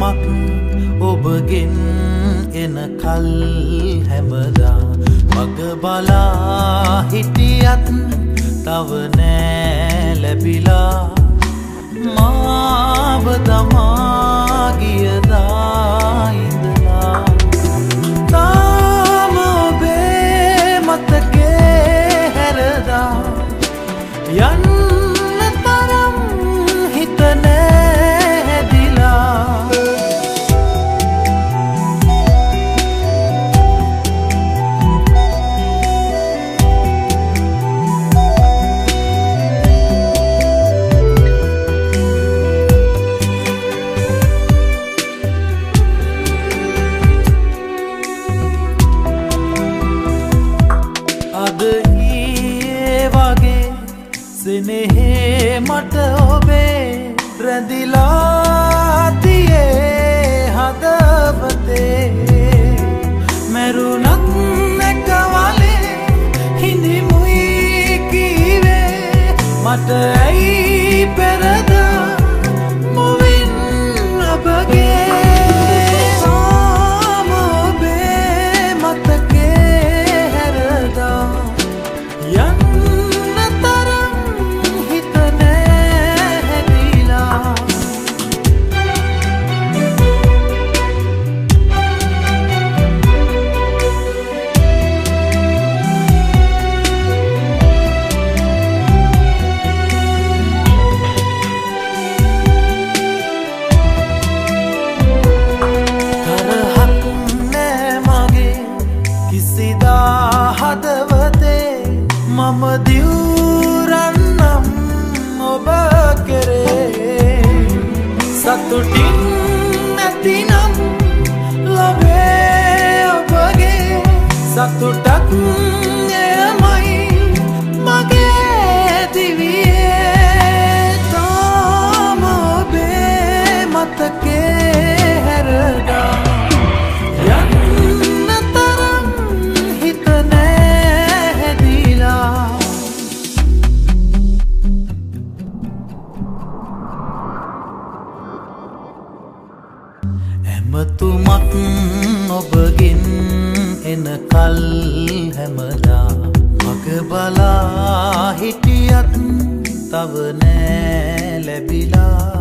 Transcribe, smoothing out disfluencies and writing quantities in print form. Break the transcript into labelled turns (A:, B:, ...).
A: ඇමතුමක් ඔබගෙන් එන කල් හැමදා මග බලා හිටියත් තව නෑ ලැබිලා මාව දමා ගියදා ඉඳලා තාම ඔබේ මතකේ හැරදා යන්න තරම් හිත නෑ හැදිලා සෙනෙහේ මට ඔබේ රැඳිලා තියේ හදවතේ මැරුණත් නැකවලේ හිඳිමුයි කීවේ මට ඇයි පෙරදා මුවින් ඔබගේ තාම ඔබේ මතකේ හැරදා යන්න මම දිවුරන්නම් ඔබ කෙරේ සතුටින් නැතිනම් ලබේ ඔබගේ සතුටක් එයමයි මගේ දිවියේ තාම ඔබේ මතකේ හැරදා ඇමතුමක් ඔබගෙන් එන කල් හැමදා මග බලා හිටියත් තව නෑ ලැබිලා